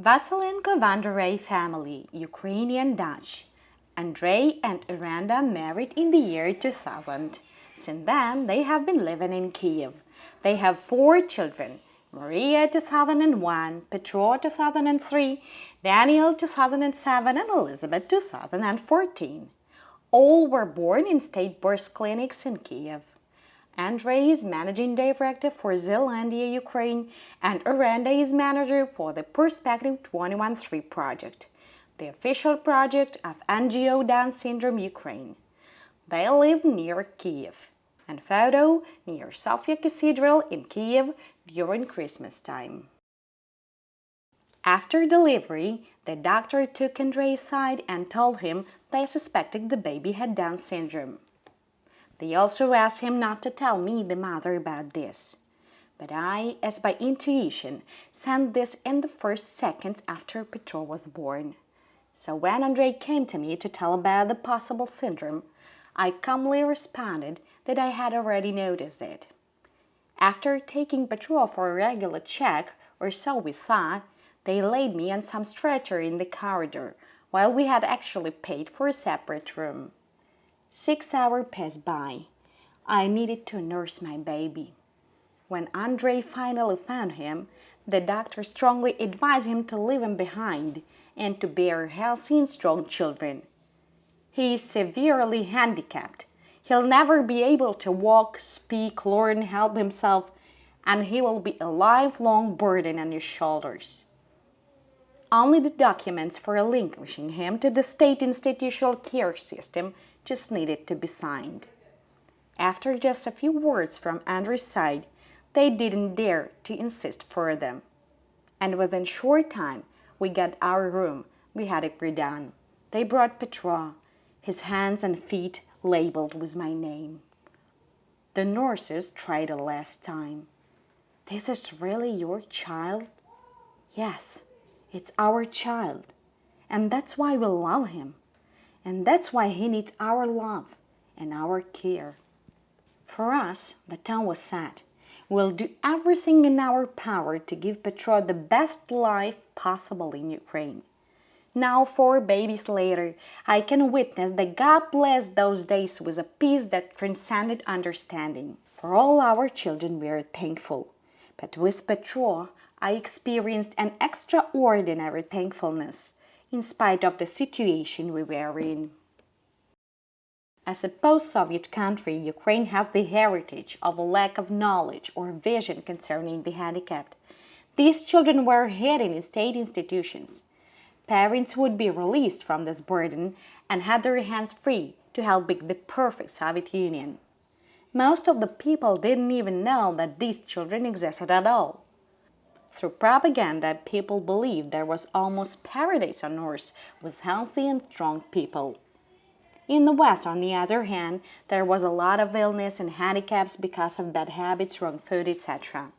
Vasilenko Vanderay family, Ukrainian Dutch. Andrei and Iranda married in the year 2000. Since then, they have been living in Kiev. They have 4 children: Maria 2001, Petro 2003, Daniel 2007, and Elizabeth 2014. All were born in state birth clinics in Kiev. Andrei is managing director for Zealandia Ukraine, and Iranda is manager for the Perspective 21-3 project, the official project of NGO Down Syndrome Ukraine. They live near Kiev, and photo near Sofia Cathedral in Kiev during Christmas time. After delivery, the doctor took Andrei aside and told him they suspected the baby had Down syndrome. They also asked him not to tell me, the mother, about this. But I, as by intuition, sent this in the first seconds after Petro was born. So when Andrei came to me to tell about the possible syndrome, I calmly responded that I had already noticed it. After taking Petro for a regular check, or so we thought, they laid me on some stretcher in the corridor, while we had actually paid for a separate room. 6 hours passed by. I needed to nurse my baby. When Andrei finally found him, the doctor strongly advised him to leave him behind and to bear healthy and strong children. He is severely handicapped. He'll never be able to walk, speak, learn, help himself, and he will be a lifelong burden on your shoulders. Only the documents for relinquishing him to the state institutional care system just needed to be signed. After just a few words from Andrew's side, they didn't dare to insist further. And within short time, we got our room we had agreed on. They brought Petro, his hands and feet labeled with my name. The nurses tried a last time. "This is really your child?" "Yes, it's our child. And that's why we love him. And that's why he needs our love and our care." For us, the tone was set. We'll do everything in our power to give Petro the best life possible in Ukraine. Now, 4 babies later, I can witness that God blessed those days with a peace that transcended understanding. For all our children, we are thankful. But with Petro, I experienced an extraordinary thankfulness, in spite of the situation we were in. As a post-Soviet country, Ukraine had the heritage of a lack of knowledge or vision concerning the handicapped. These children were hidden in state institutions. Parents would be released from this burden and had their hands free to help build the perfect Soviet Union. Most of the people didn't even know that these children existed at all. Through propaganda, people believed there was almost paradise on earth with healthy and strong people. In the West, on the other hand, there was a lot of illness and handicaps because of bad habits, wrong food, etc.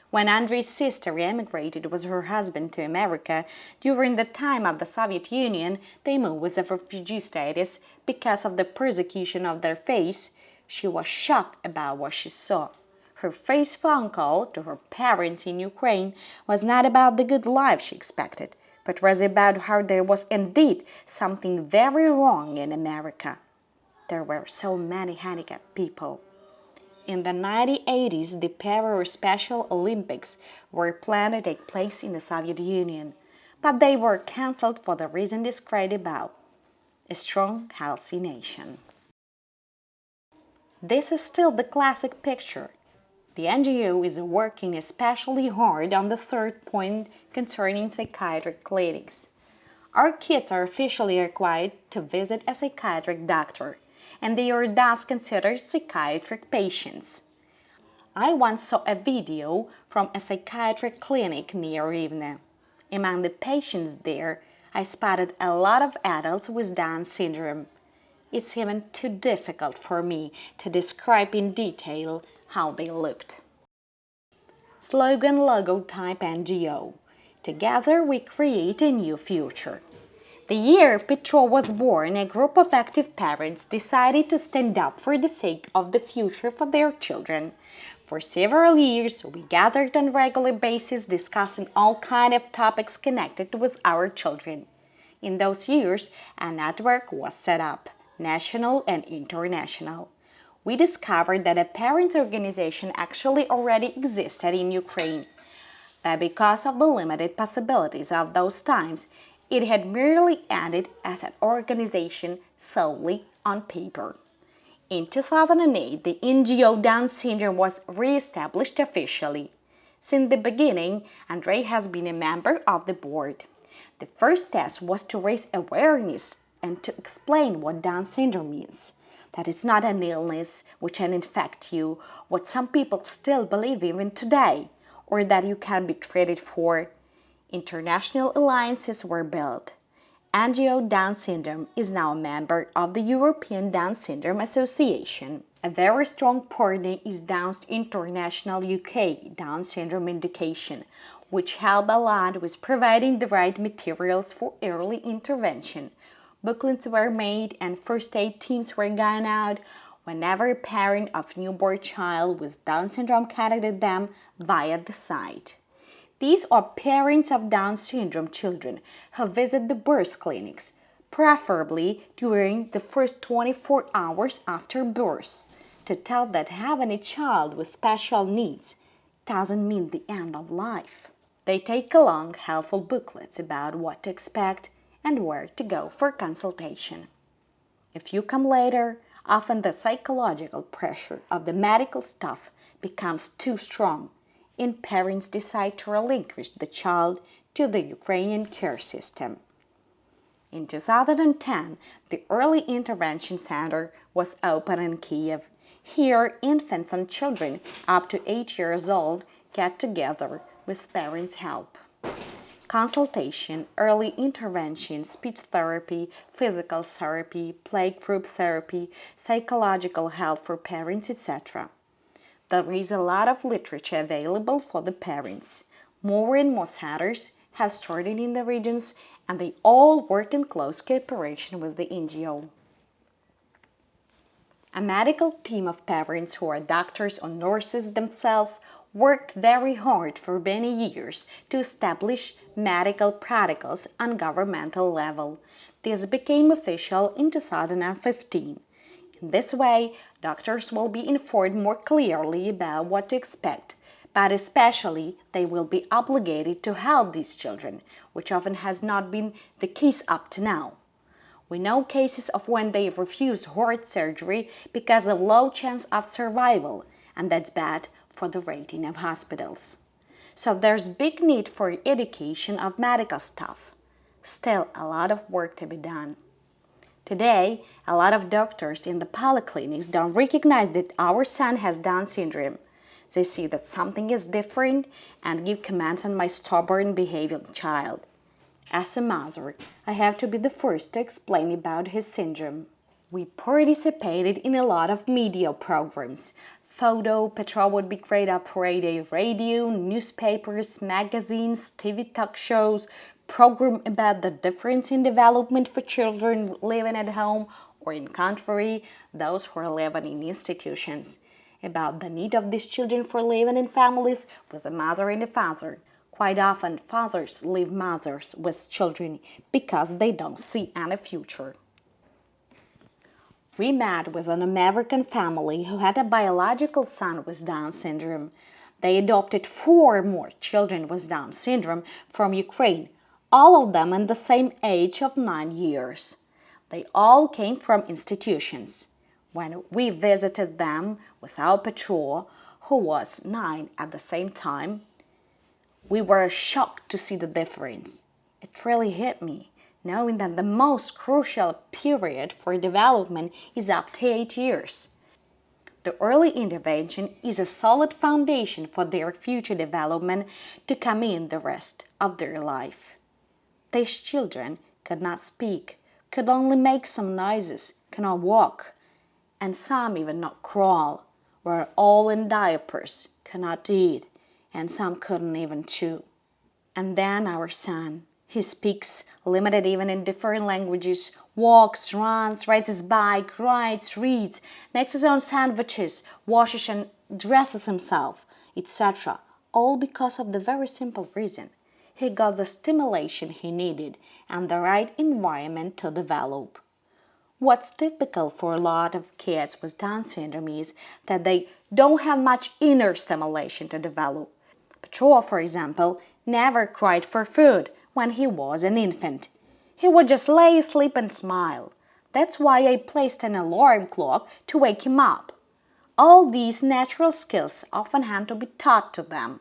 When Andrei's sister emigrated with her husband to America during the time of the Soviet Union, they moved with a refugee status because of the persecution of their faith. She was shocked about what she saw. Her first phone call to her parents in Ukraine was not about the good life she expected, but was about how there was indeed something very wrong in America. There were so many handicapped people. In the 1980s, the Para Special Olympics were planned to take place in the Soviet Union, but they were cancelled for the reason described above: a strong, healthy nation. This is still the classic picture. The NGO is working especially hard on the third point concerning psychiatric clinics. Our kids are officially required to visit a psychiatric doctor, and they are thus considered psychiatric patients. I once saw a video from a psychiatric clinic near Rivne. Among the patients there, I spotted a lot of adults with Down syndrome. It's even too difficult for me to describe in detail how they looked. Slogan, logo, type, NGO. Together we create a new future. The year Petro was born, a group of active parents decided to stand up for the sake of the future for their children. For several years, we gathered on a regular basis discussing all kinds of topics connected with our children. In those years, a network was set up, national and international. We discovered that a parents' organization actually already existed in Ukraine. But because of the limited possibilities of those times, it had merely ended as an organization solely on paper. In 2008, the NGO Down Syndrome was re-established officially. Since the beginning, Andrei has been a member of the board. The first task was to raise awareness and to explain what Down syndrome means. That it's not an illness which can infect you, what some people still believe even today, or that you can be treated for. International alliances were built. NGO Down Syndrome is now a member of the European Down Syndrome Association. A very strong partner is Down's International UK Down Syndrome Education, which helped a lot with providing the right materials for early intervention. Booklets were made and first aid teams were gone out whenever a parent of newborn child with Down syndrome contacted them via the site. These are parents of Down syndrome children who visit the birth clinics, preferably during the first 24 hours after birth, to tell that having a child with special needs doesn't mean the end of life. They take along helpful booklets about what to expect and where to go for consultation. If you come later, often the psychological pressure of the medical staff becomes too strong, and parents decide to relinquish the child to the Ukrainian care system. In 2010, the Early Intervention Center was opened in Kiev. Here, infants and children up to 8 years old get together with parents' help. Consultation, early intervention, speech therapy, physical therapy, playgroup therapy, psychological help for parents, etc. There is a lot of literature available for the parents. More and more centers have started in the regions, and they all work in close cooperation with the NGO. A medical team of parents who are doctors or nurses themselves worked very hard for many years to establish medical protocols on governmental level. This became official in 2015. In this way, doctors will be informed more clearly about what to expect, but especially they will be obligated to help these children, which often has not been the case up to now. We know cases of when they refuse heart surgery because of low chance of survival, and that's bad for the rating of hospitals. So there's big need for education of medical staff. Still a lot of work to be done. Today, a lot of doctors in the polyclinics don't recognize that our son has Down syndrome. They see that something is different and give comments on my stubborn behaving child. As a mother, I have to be the first to explain about his syndrome. We participated in a lot of media programs. Photo, Petra would be great operator, radio, newspapers, magazines, TV talk shows, program about the difference in development for children living at home or in country, those who are living in institutions, about the need of these children for living in families with a mother and a father. Quite often, fathers leave mothers with children because they don't see any future. We met with an American family who had a biological son with Down syndrome. They adopted 4 more children with Down syndrome from Ukraine, all of them in the same age of 9 years. They all came from institutions. When we visited them with our Petro, who was 9 at the same time, we were shocked to see the difference. It really hit me, knowing that the most crucial period for development is up to 8 years. The early intervention is a solid foundation for their future development to come in the rest of their life. These children could not speak, could only make some noises, cannot walk, and some even not crawl, were all in diapers, cannot eat, and some couldn't even chew. And then our son, He speaks limited even in different languages, walks, runs, rides his bike, writes, reads, makes his own sandwiches, washes and dresses himself, etc. All because of the very simple reason he got the stimulation he needed and the right environment to develop. What's typical for a lot of kids with Down syndrome is that they don't have much inner stimulation to develop. Petro, for example, never cried for food when he was an infant. He would just lay asleep and smile. That's why I placed an alarm clock to wake him up. All these natural skills often have to be taught to them.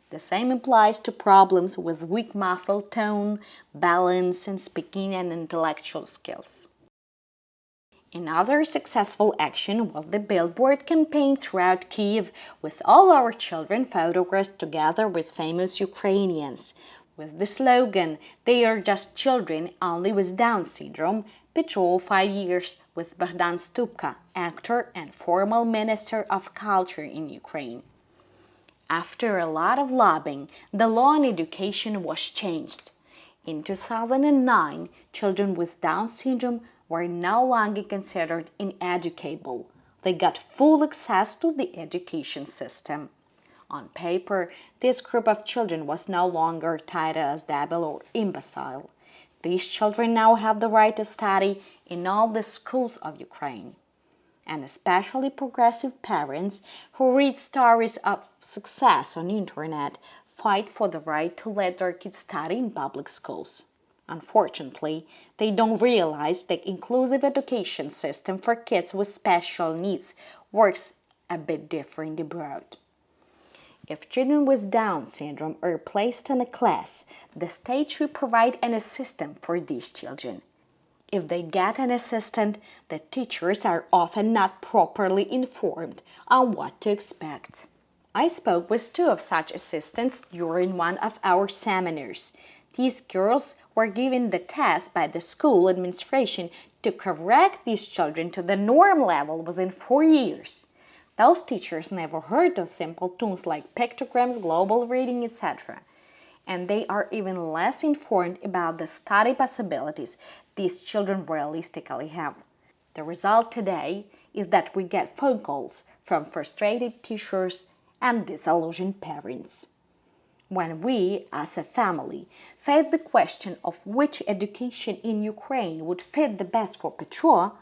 The same applies to problems with weak muscle tone, balance, and speaking and intellectual skills. Another successful action was the billboard campaign throughout Kyiv with all our children photographed together with famous Ukrainians. With the slogan, "They are just children, only with Down syndrome," Petro 5 years with Bogdan Stupka, actor and former Minister of Culture in Ukraine. After a lot of lobbying, the law on education was changed. In 2009, children with Down syndrome were no longer considered ineducable. They got full access to the education system. On paper, this group of children was no longer titled as debil or imbecile. These children now have the right to study in all the schools of Ukraine. And especially progressive parents who read stories of success on the internet fight for the right to let their kids study in public schools. Unfortunately, they don't realize the inclusive education system for kids with special needs works a bit different abroad. If children with Down syndrome are placed in a class, the state should provide an assistant for these children. If they get an assistant, the teachers are often not properly informed on what to expect. I spoke with 2 of such assistants during one of our seminars. These girls were given the task by the school administration to correct these children to the norm level within 4 years. Those teachers never heard of simple tools like pictograms, global reading, etc. And they are even less informed about the study possibilities these children realistically have. The result today is that we get phone calls from frustrated teachers and disillusioned parents. When we, as a family, faced the question of which education in Ukraine would fit the best for Petro,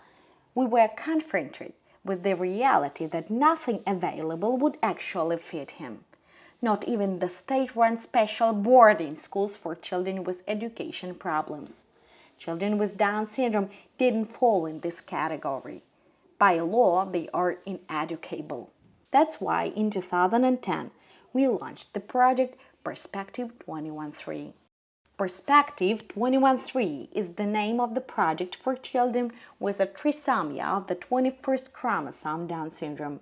we were confronted with the reality that nothing available would actually fit him. Not even the state-run special boarding schools for children with education problems. Children with Down syndrome didn't fall in this category. By law, they are ineducable. That's why in 2010, we launched the project Perspective 21-3. Perspective 21-3 is the name of the project for children with a trisomia of the 21st chromosome Down syndrome.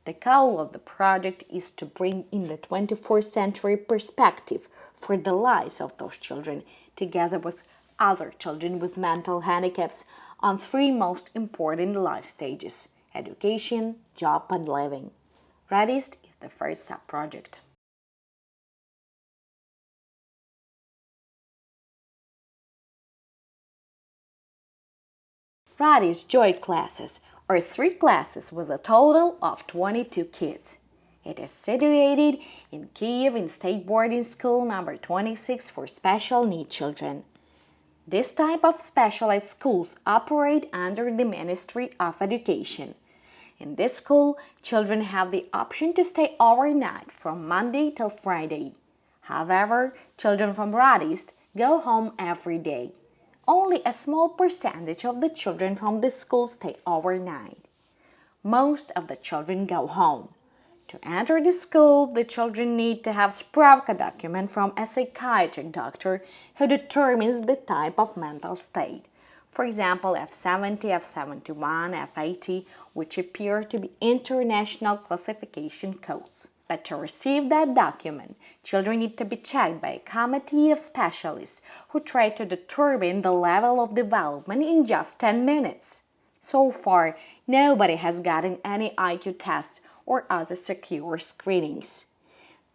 The goal of the project is to bring in the 21st century perspective for the lives of those children, together with other children with mental handicaps, on 3 most important life stages: education, job, and living. Radist is the first sub-project. Radist Joy classes are 3 classes with a total of 22 kids. It is situated in Kyiv in State Boarding School number 26 for special needs children. This type of specialized schools operate under the Ministry of Education. In this school, children have the option to stay overnight from Monday till Friday. However, children from Radist go home every day. Only a small percentage of the children from this school stay overnight. Most of the children go home. To enter the school, the children need to have Spravka document from a psychiatric doctor who determines the type of mental state. For example, F70, F71, F80, which appear to be international classification codes. But to receive that document, children need to be checked by a committee of specialists who try to determine the level of development in just 10 minutes. So far, nobody has gotten any IQ tests or other secure screenings.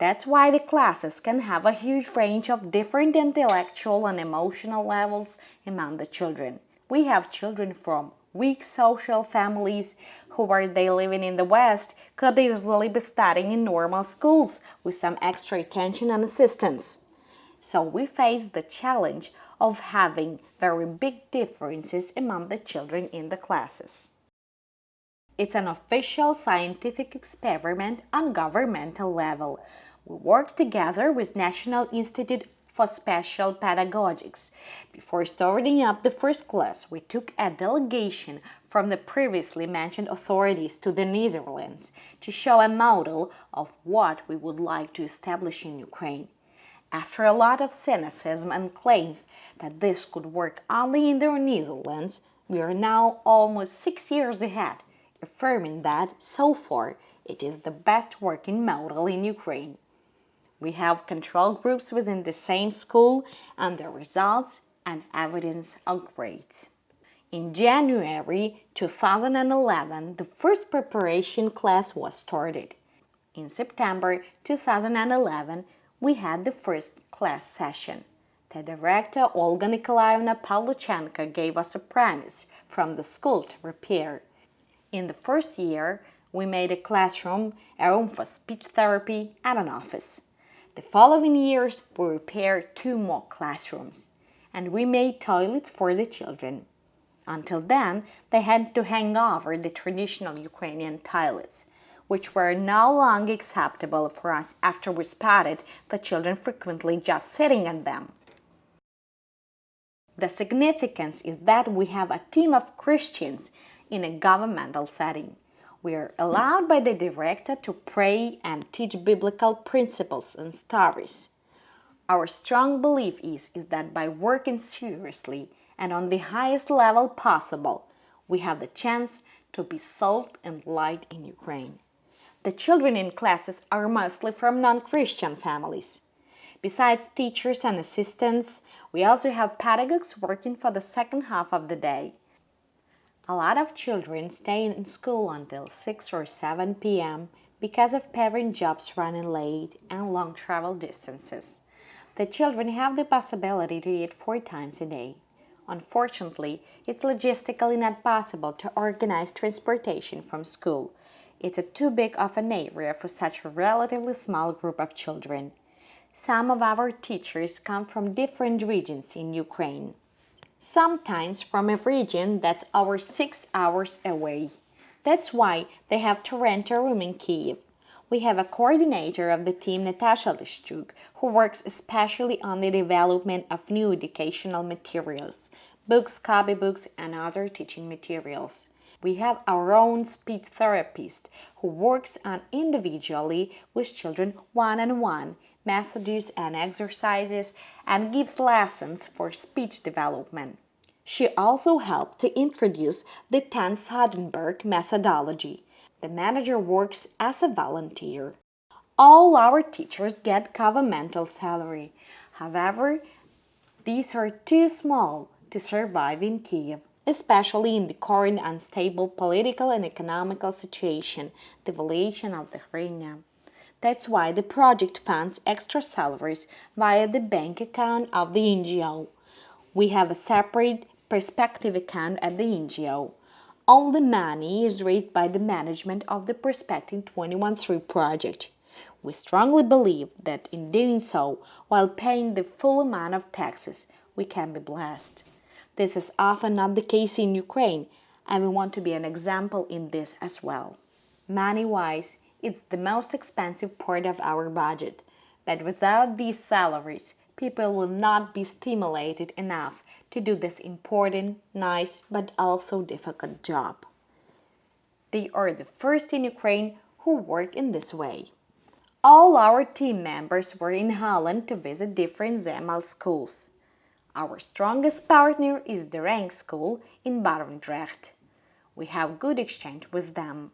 That's why the classes can have a huge range of different intellectual and emotional levels among the children. We have children from weak social families who, were they living in the West, could easily be studying in normal schools with some extra attention and assistance. So we face the challenge of having very big differences among the children in the classes. It's an official scientific experiment on governmental level. We work together with National Institute for Special Pedagogics. Before starting up the first class, we took a delegation from the previously mentioned authorities to the Netherlands to show a model of what we would like to establish in Ukraine. After a lot of cynicism and claims that this could work only in the Netherlands, we are now almost 6 years ahead, affirming that, so far, it is the best working model in Ukraine. We have control groups within the same school, and the results and evidence are great. In January 2011, the first preparation class was started. In September 2011, we had the first class session. The director, Olga Nikolaevna Pavluchenko, gave us a premise from the school to prepare. In the first year, we made a classroom, a room for speech therapy, and an office. The following years, we repaired 2 more classrooms, and we made toilets for the children. Until then, they had to hang over the traditional Ukrainian toilets, which were no longer acceptable for us after we spotted the children frequently just sitting on them. The significance is that we have a team of Christians in a governmental setting. We are allowed by the director to pray and teach biblical principles and stories. Our strong belief is that by working seriously and on the highest level possible, we have the chance to be salt and light in Ukraine. The children in classes are mostly from non-Christian families. Besides teachers and assistants, we also have pedagogues working for the second half of the day. A lot of children stay in school until 6 or 7 p.m. because of parent jobs running late and long travel distances. The children have the possibility to eat 4 times a day. Unfortunately, it's logistically not possible to organize transportation from school. It's too big of an area for such a relatively small group of children. Some of our teachers come from different regions in Ukraine. Sometimes from a region that's over 6 hours away. That's why they have to rent a room in Kyiv. We have a coordinator of the team, Natasha Lishchuk, who works especially on the development of new educational materials, books, copybooks, and other teaching materials. We have our own speech therapist who works on individually with children one-on-one, messages and exercises, and gives lessons for speech development. She also helped to introduce the Tan-Suddenberg methodology. The manager works as a volunteer. All our teachers get governmental salary. However, these are too small to survive in Kyiv, especially in the current unstable political and economical situation, the devaluation of the hryvnia. That's why the project funds extra salaries via the bank account of the NGO. We have a separate perspective account at the NGO. All the money is raised by the management of the Perspective 21-3 project. We strongly believe that in doing so, while paying the full amount of taxes, we can be blessed. This is often not the case in Ukraine, and we want to be an example in this as well. Money-wise, it's the most expensive part of our budget, but without these salaries, people will not be stimulated enough to do this important, nice, but also difficult job. They are the first in Ukraine who work in this way. All our team members were in Holland to visit different Zemal schools. Our strongest partner is the Rank School in Barendrecht. We have good exchange with them.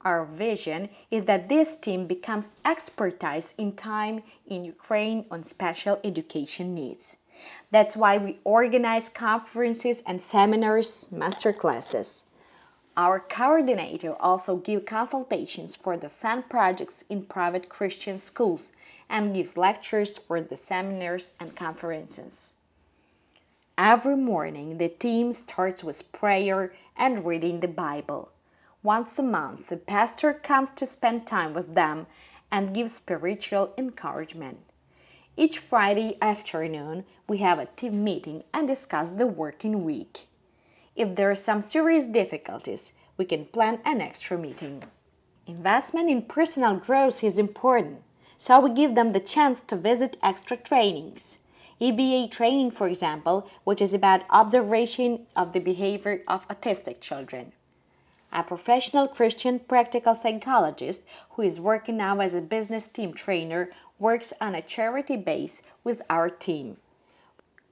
Our vision is that this team becomes expertise in time in Ukraine on special education needs. That's why we organize conferences and seminars, masterclasses. Our coordinator also gives consultations for the SAN projects in private Christian schools and gives lectures for the seminars and conferences. Every morning, the team starts with prayer and reading the Bible. Once a month, the pastor comes to spend time with them and gives spiritual encouragement. Each Friday afternoon, we have a team meeting and discuss the working week. If there are some serious difficulties, we can plan an extra meeting. Investment in personal growth is important, so we give them the chance to visit extra trainings. EBA training, for example, which is about observation of the behavior of autistic children. A professional Christian practical psychologist who is working now as a business team trainer works on a charity base with our team.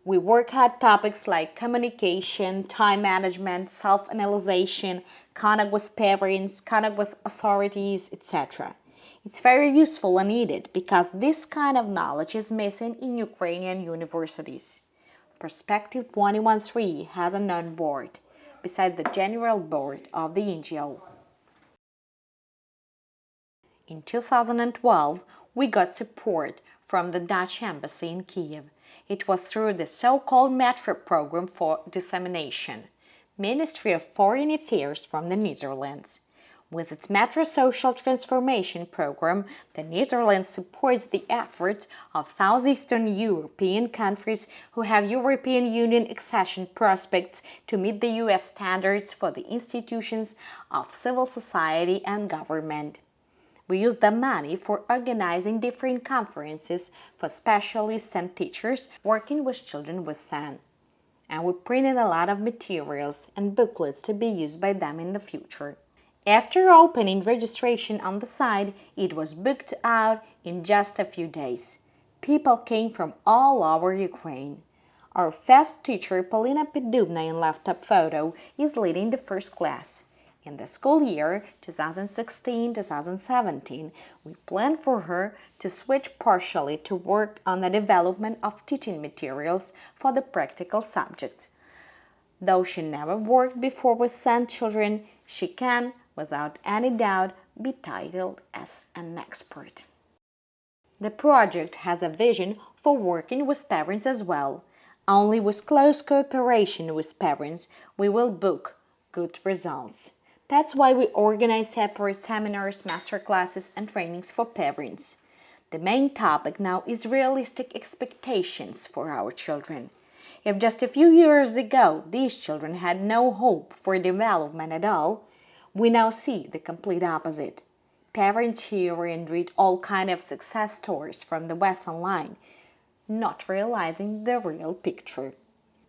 We work out topics like communication, time management, self-analyzation, contact with parents, contact with authorities, etc. It's very useful and needed because this kind of knowledge is missing in Ukrainian universities. Perspective 21-3 has a non-board, besides the general board of the NGO. In 2012, we got support from the Dutch Embassy in Kiev. It was through the so-called METRO program for dissemination, Ministry of Foreign Affairs from the Netherlands. With its METRO Social Transformation Program, the Netherlands supports the efforts of southeastern European countries who have European Union accession prospects to meet the US standards for the institutions of civil society and government. We use the money for organizing different conferences for specialists and teachers working with children with SAN. And we printed a lot of materials and booklets to be used by them in the future. After opening registration on the site, it was booked out in just a few days. People came from all over Ukraine. Our first teacher, Polina Pedubna in left-top photo, is leading the first class. In the school year 2016-2017, we planned for her to switch partially to work on the development of teaching materials for the practical subjects. Though she never worked before with SAN children, she can, without any doubt, be titled as an expert. The project has a vision for working with parents as well. Only with close cooperation with parents we will book good results. That's why we organize separate seminars, masterclasses, and trainings for parents. The main topic now is realistic expectations for our children. If just a few years ago these children had no hope for development at all, we now see the complete opposite. Parents hear and read all kinds of success stories from the West online, not realizing the real picture.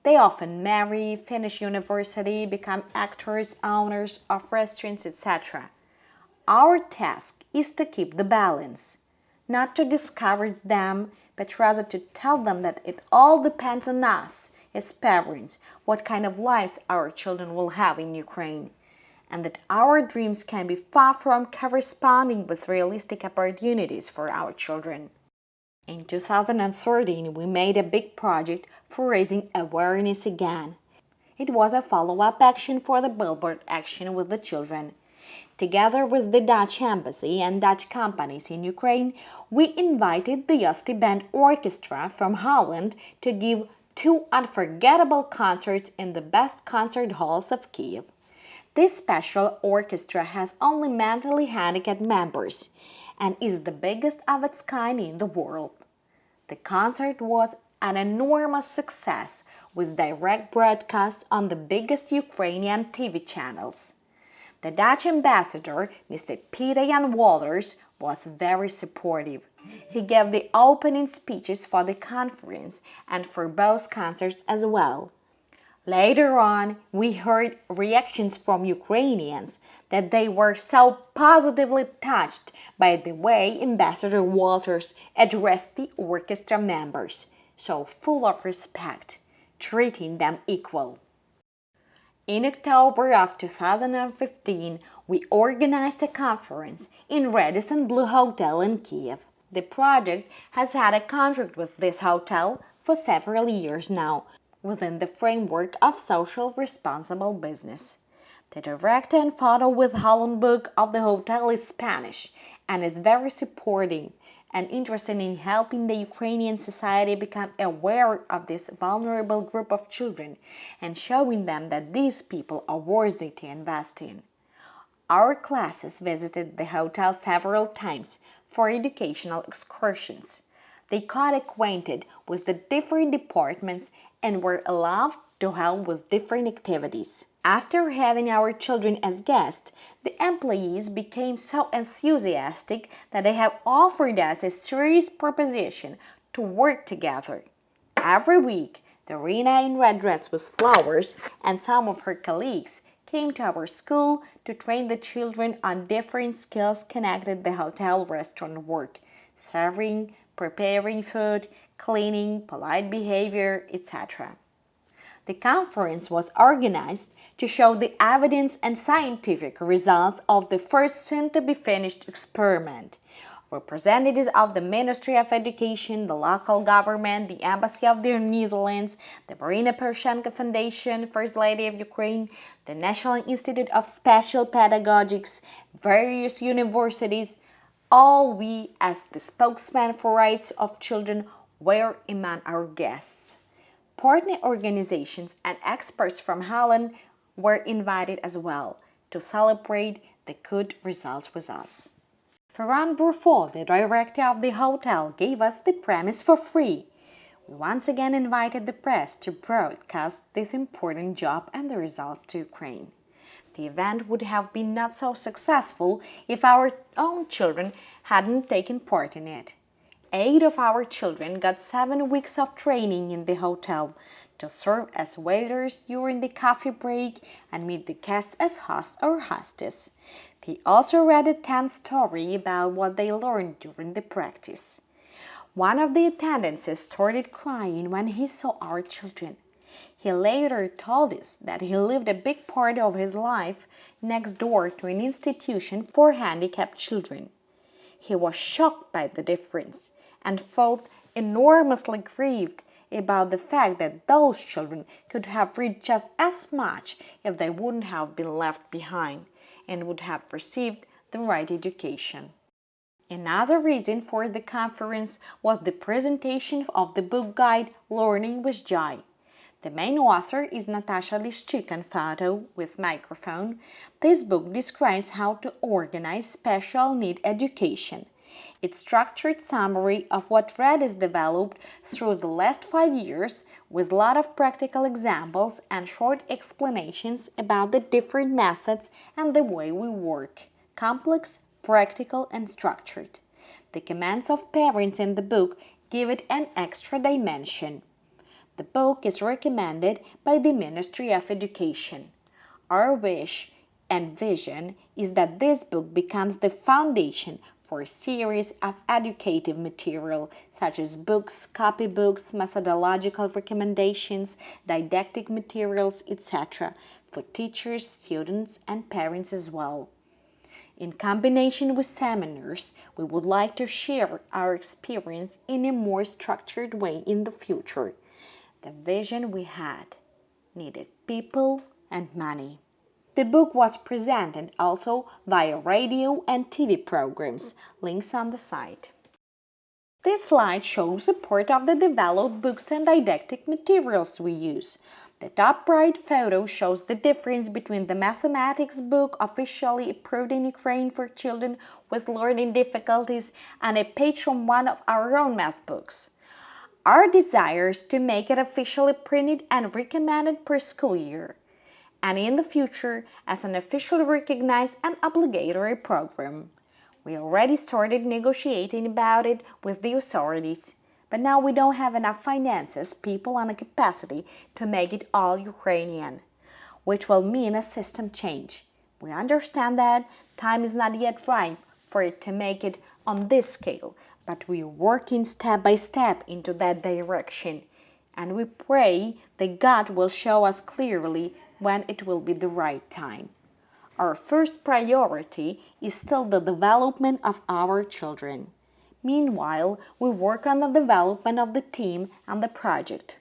They often marry, finish university, become actors, owners of restaurants, etc. Our task is to keep the balance, not to discourage them, but rather to tell them that it all depends on us as parents, what kind of lives our children will have in Ukraine, and that our dreams can be far from corresponding with realistic opportunities for our children. In 2013, we made a big project for raising awareness again. It was a follow-up action for the Billboard action with the children. Together with the Dutch Embassy and Dutch companies in Ukraine, we invited the Yosti Band Orchestra from Holland to give 2 unforgettable concerts in the best concert halls of Kiev. This special orchestra has only mentally handicapped members and is the biggest of its kind in the world. The concert was an enormous success with direct broadcasts on the biggest Ukrainian TV channels. The Dutch ambassador, Mr. Peter Jan Wolders, was very supportive. He gave the opening speeches for the conference and for both concerts as well. Later on, we heard reactions from Ukrainians that they were so positively touched by the way Ambassador Wolders addressed the orchestra members, so full of respect, treating them equal. In October of 2015, we organized a conference in Radisson Blu Hotel in Kiev. The project has had a contract with this hotel for several years now, within the framework of social responsible business. The direct and photo with Holland book of the hotel is Spanish and is very supportive and interested in helping the Ukrainian society become aware of this vulnerable group of children and showing them that these people are worthy to invest in. Our classes visited the hotel several times for educational excursions. They got acquainted with the different departments and were allowed to help with different activities. After having our children as guests, the employees became so enthusiastic that they have offered us a serious proposition to work together. Every week, Dorina in red dress with flowers and some of her colleagues came to our school to train the children on different skills connected to the hotel restaurant work, serving, preparing food, cleaning, polite behavior, etc. The conference was organized to show the evidence and scientific results of the first soon-to-be-finished experiment. Representatives of the Ministry of Education, the local government, the Embassy of the Netherlands, the Marina Poroshenko Foundation, First Lady of Ukraine, the National Institute of Special Pedagogics, various universities, all we as the spokesman for rights of children were among our guests. Partner organizations and experts from Holland were invited as well to celebrate the good results with us. Ferran Bourford, the director of the hotel, gave us the premise for free. We once again invited the press to broadcast this important job and the results to Ukraine. The event would have been not so successful if our own children hadn't taken part in it. 8 of our children got 7 weeks of training in the hotel to serve as waiters during the coffee break and meet the guests as host or hostess. They also read a 10th story about what they learned during the practice. One of the attendants started crying when he saw our children. He later told us that he lived a big part of his life next door to an institution for handicapped children. He was shocked by the difference and felt enormously grieved about the fact that those children could have read just as much if they wouldn't have been left behind and would have received the right education. Another reason for the conference was the presentation of the book guide Learning with Joy. The main author is Natasha Lishchuk with microphone. This book describes how to organize special need education. Its structured summary of what RED has developed through the last 5 years with a lot of practical examples and short explanations about the different methods and the way we work, complex, practical, and structured. The comments of parents in the book give it an extra dimension. The book is recommended by the Ministry of Education. Our wish and vision is that this book becomes the foundation for a series of educative material such as books, copybooks, methodological recommendations, didactic materials, etc. for teachers, students, and parents as well. In combination with seminars, we would like to share our experience in a more structured way in the future. The vision we had needed people and money. The book was presented also via radio and TV programs, links on the site. This slide shows a part of the developed books and didactic materials we use. The top right photo shows the difference between the mathematics book officially approved in Ukraine for children with learning difficulties and a page from one of our own math books. Our desire is to make it officially printed and recommended per school year, and in the future as an officially recognized and obligatory program. We already started negotiating about it with the authorities, but now we don't have enough finances, people, and a capacity to make it all Ukrainian, which will mean a system change. We understand that time is not yet ripe for it to make it on this scale, but we are working step by step into that direction, and we pray that God will show us clearly when it will be the right time. Our first priority is still the development of our children. Meanwhile, we work on the development of the team and the project.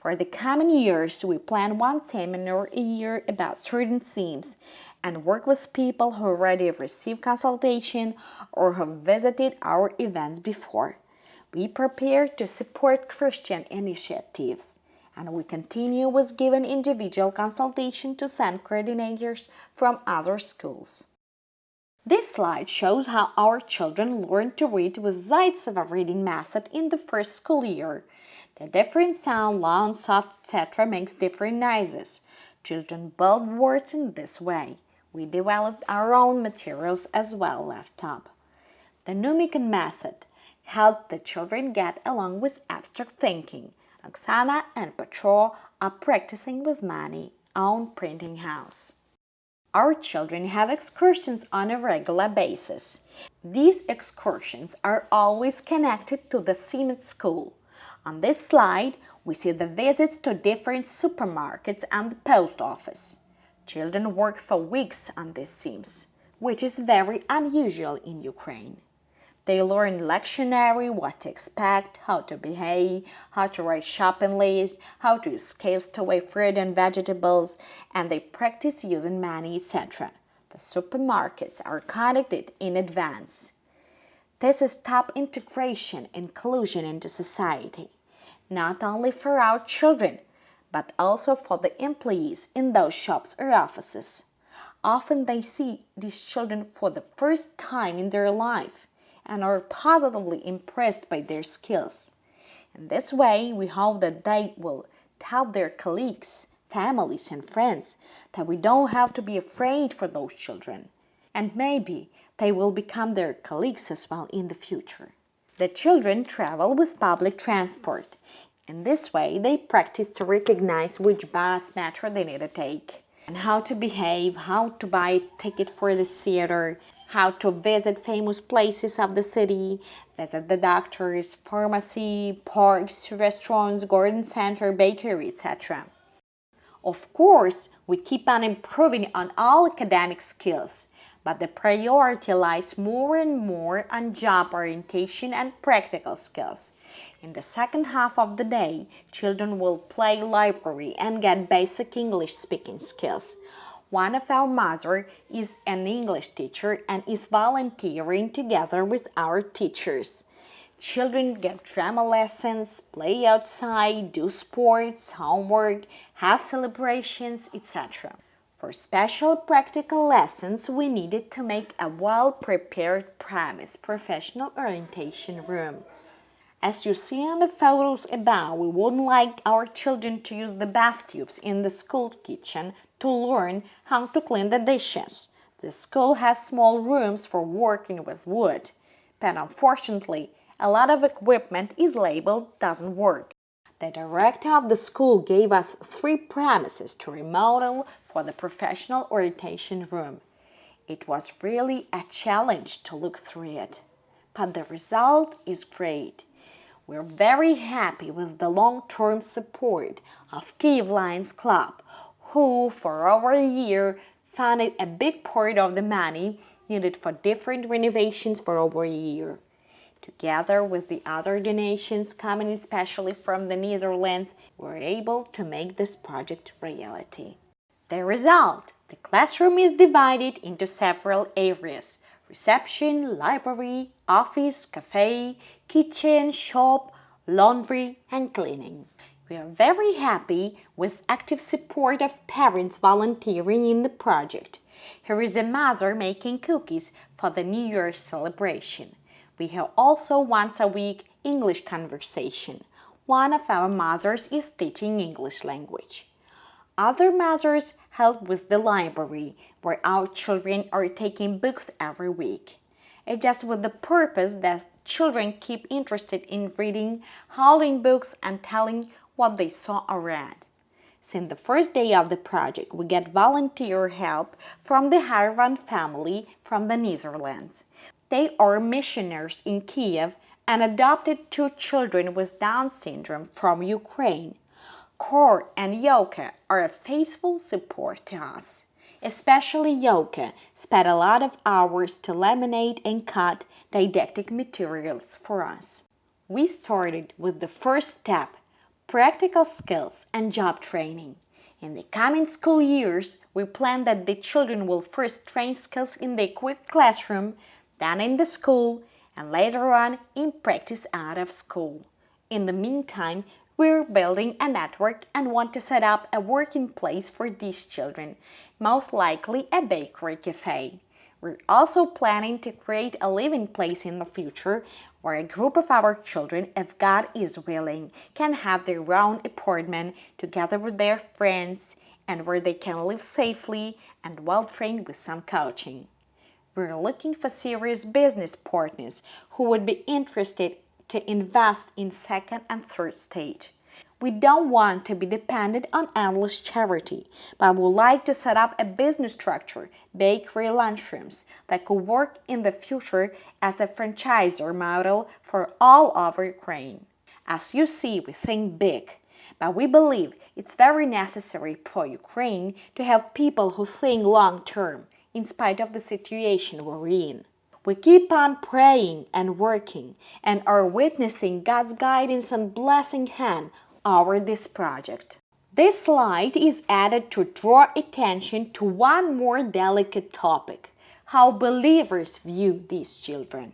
For the coming years, we plan one seminar a year about certain themes and work with people who already received consultation or have visited our events before. We prepare to support Christian initiatives, and we continue with giving individual consultation to send coordinators from other schools. This slide shows how our children learn to read with Zaitseva reading method in the first school year. The different sound, loud, soft, etc. makes different noises. Children build words in this way. We developed our own materials as well left up. The Numican method helped the children get along with abstract thinking. Oksana and Petro are practicing with Mani, own printing house. Our children have excursions on a regular basis. These excursions are always connected to the theme at school. On this slide, we see the visits to different supermarkets and the post office. Children work for weeks on these themes, which is very unusual in Ukraine. They learn lectionary, what to expect, how to behave, how to write shopping lists, how to use scales to weigh fruit and vegetables, and they practice using money, etc. The supermarkets are conducted in advance. This is top integration, inclusion into society, not only for our children, but also for the employees in those shops or offices. Often they see these children for the first time in their life and are positively impressed by their skills. In this way, we hope that they will tell their colleagues, families, and friends that we don't have to be afraid for those children. And maybe they will become their colleagues as well in the future. The children travel with public transport. In this way, they practice to recognize which bus, metro they need to take, and how to behave, how to buy a ticket for the theater, how to visit famous places of the city, visit the doctors, pharmacy, parks, restaurants, garden center, bakery, etc. Of course, we keep on improving on all academic skills, but the priority lies more and more on job orientation and practical skills. In the second half of the day, children will play library and get basic English speaking skills. One of our mothers is an English teacher and is volunteering together with our teachers. Children get drama lessons, play outside, do sports, homework, have celebrations, etc. For special practical lessons, we needed to make a well-prepared premise professional orientation room. As you see in the photos above, we wouldn't like our children to use the bath tubes in the school kitchen to learn how to clean the dishes. The school has small rooms for working with wood, but unfortunately, a lot of equipment is labeled doesn't work. The director of the school gave us 3 premises to remodel for the professional orientation room. It was really a challenge to look through it, but the result is great. We're very happy with the long-term support of Kyiv Lions Club, who for over a year funded a big part of the money needed for different renovations for over a year. Together with the other donations coming especially from the Netherlands, we're able to make this project reality. The result: the classroom is divided into several areas: reception, library, office, cafe, kitchen, shop, laundry, and cleaning. We are very happy with active support of parents volunteering in the project. Here is a mother making cookies for the New Year's celebration. We have also once a week English conversation. One of our mothers is teaching English language. Other mothers help with the library, where our children are taking books every week. It's just with the purpose that children keep interested in reading, holding books, and telling what they saw or read. Since the first day of the project, we get volunteer help from the Harvan family from the Netherlands. They are missionaries in Kiev and adopted 2 children with Down syndrome from Ukraine. Kor and Yoka are a faithful support to us. Especially Yoka spent a lot of hours to laminate and cut didactic materials for us. We started with the first step, practical skills and job training. In the coming school years, we plan that the children will first train skills in the equipped classroom, then in the school, and later on in practice out of school. In the meantime, we're building a network and want to set up a working place for these children, most likely a bakery cafe. We're also planning to create a living place in the future where a group of our children, if God is willing, can have their own apartment together with their friends and where they can live safely and well trained with some coaching. We're looking for serious business partners who would be interested to invest in second and third stage. We don't want to be dependent on endless charity, but would like to set up a business structure, bakery lunchrooms, that could work in the future as a franchisor model for all over Ukraine. As you see, we think big, but we believe it's very necessary for Ukraine to have people who think long term, in spite of the situation we're in. We keep on praying and working and are witnessing God's guidance and blessing hand over this project. This slide is added to draw attention to one more delicate topic: how believers view these children.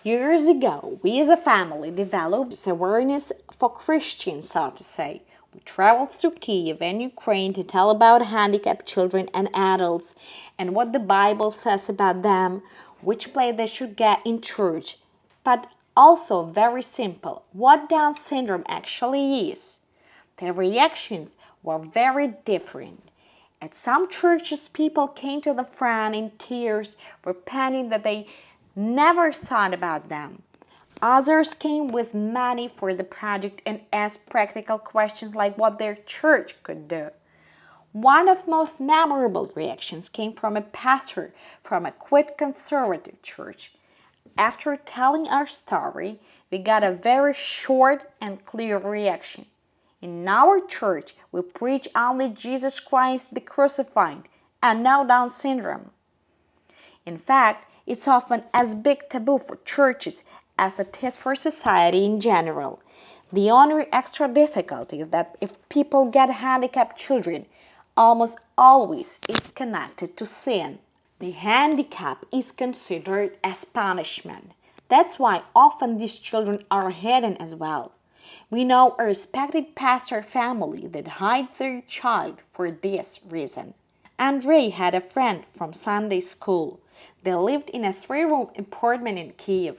Years ago, we as a family developed awareness for Christians, so to say. We traveled through Kiev and Ukraine to tell about handicapped children and adults and what the Bible says about them, which place they should get in church, but also very simple, what Down syndrome actually is. The reactions were very different. At some churches, people came to the front in tears, repenting that they never thought about them. Others came with money for the project and asked practical questions like what their church could do. One of most memorable reactions came from a pastor from a quite conservative church. After telling our story, we got a very short and clear reaction. In our church, we preach only Jesus Christ the crucified and no Down syndrome. In fact, it's often as big taboo for churches as it is for society in general. The only extra difficulty is that if people get handicapped children, almost always it's connected to sin. The handicap is considered as punishment. That's why often these children are hidden as well. We know a respected pastor family that hides their child for this reason. Andrei had a friend from Sunday school. They lived in a 3-room apartment in Kiev.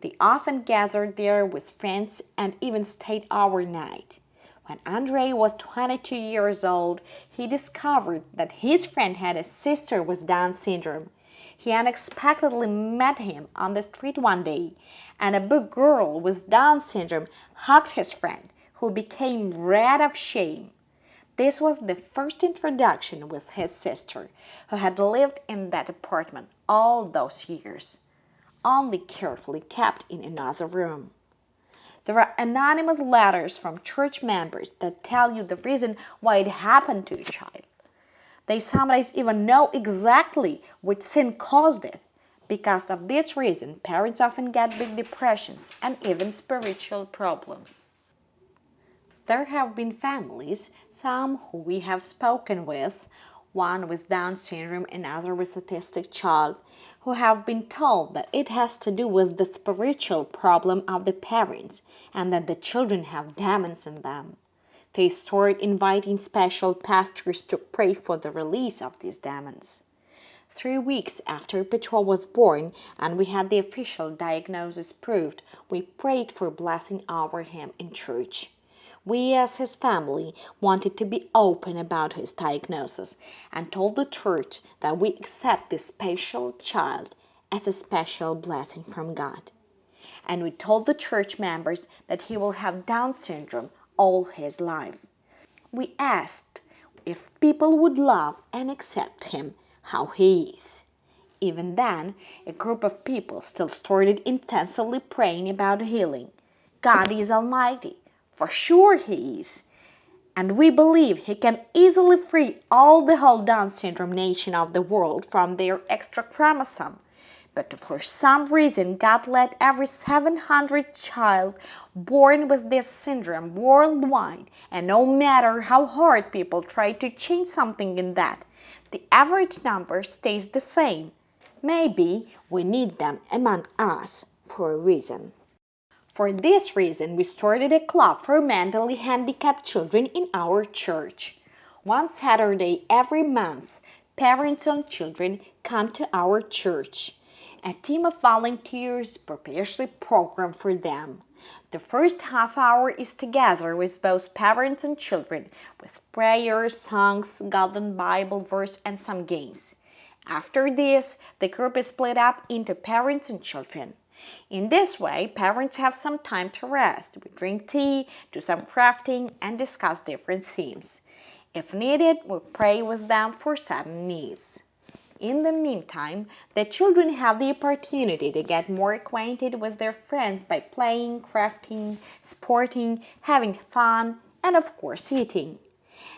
They often gathered there with friends and even stayed overnight. When Andrei was 22 years old, he discovered that his friend had a sister with Down syndrome. He unexpectedly met him on the street one day, and a big girl with Down syndrome hugged his friend, who became red of shame. This was the first introduction with his sister, who had lived in that apartment all those years, only carefully kept in another room. There are anonymous letters from church members that tell you the reason why it happened to your child. They sometimes even know exactly which sin caused it. Because of this reason, parents often get big depressions and even spiritual problems. There have been families, some who we have spoken with, one with Down syndrome and other with autistic child, who have been told that it has to do with the spiritual problem of the parents and that the children have demons in them. They started inviting special pastors to pray for the release of these demons. 3 weeks after Petro was born and we had the official diagnosis proved, we prayed for blessing over him in church. We as his family wanted to be open about his diagnosis and told the church that we accept this special child as a special blessing from God. And we told the church members that he will have Down syndrome all his life. We asked if people would love and accept him how he is. Even then, a group of people still started intensively praying about healing. God is almighty. For sure he is. And we believe he can easily free all the whole Down syndrome nation of the world from their extra chromosome, But for some reason, God let every 700 child born with this syndrome worldwide, and no matter how hard people try to change something in that, the average number stays the same. Maybe we need them among us for a reason. For this reason, we started a club for mentally handicapped children in our church. One Saturday every month, parents and children come to our church. A team of volunteers prepares a program for them. The first half hour is together with both parents and children, with prayers, songs, golden Bible verse, and some games. After this, the group is split up into parents and children. In this way, parents have some time to rest. We drink tea, do some crafting, and discuss different themes. If needed, we pray with them for certain needs. In the meantime, the children have the opportunity to get more acquainted with their friends by playing, crafting, sporting, having fun, and of course eating.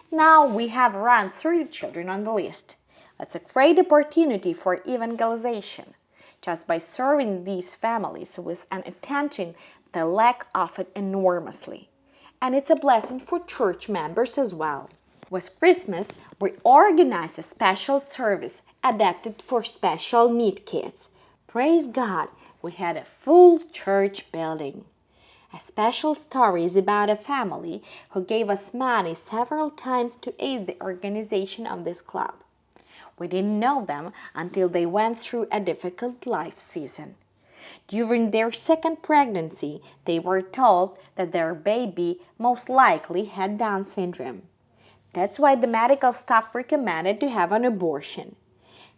Now we have around 30 children on the list. It's a great opportunity for evangelization. Just by serving these families with an attention, they lack of it enormously. And it's a blessing for church members as well. With Christmas, we organize a special service adapted for special need kids. Praise God, we had a full church building. A special story is about a family who gave us money several times to aid the organization of this club. We didn't know them until they went through a difficult life season. During their second pregnancy, they were told that their baby most likely had Down syndrome. That's why the medical staff recommended to have an abortion.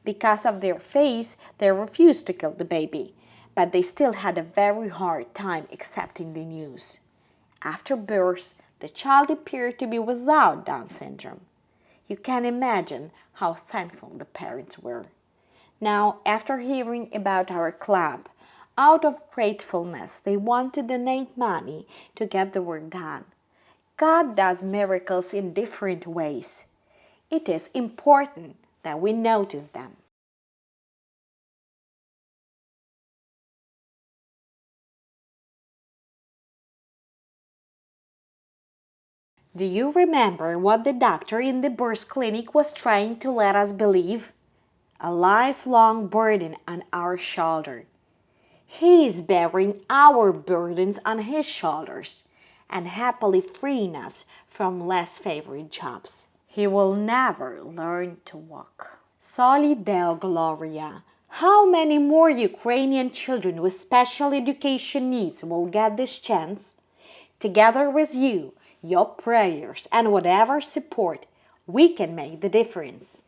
Because of their faith, they refused to kill the baby, but they still had a very hard time accepting the news. After birth, the child appeared to be without Down syndrome. You can imagine how thankful the parents were. Now, after hearing about our club, out of gratefulness, they want to donate money to get the work done. God does miracles in different ways. It is important that we notice them. Do you remember what the doctor in the birth clinic was trying to let us believe? A lifelong burden on our shoulder. He is bearing our burdens on his shoulders and happily freeing us from less favored jobs. He will never learn to walk. Soli Deo Gloria. How many more Ukrainian children with special education needs will get this chance? Together with you, your prayers, and whatever support, we can make the difference.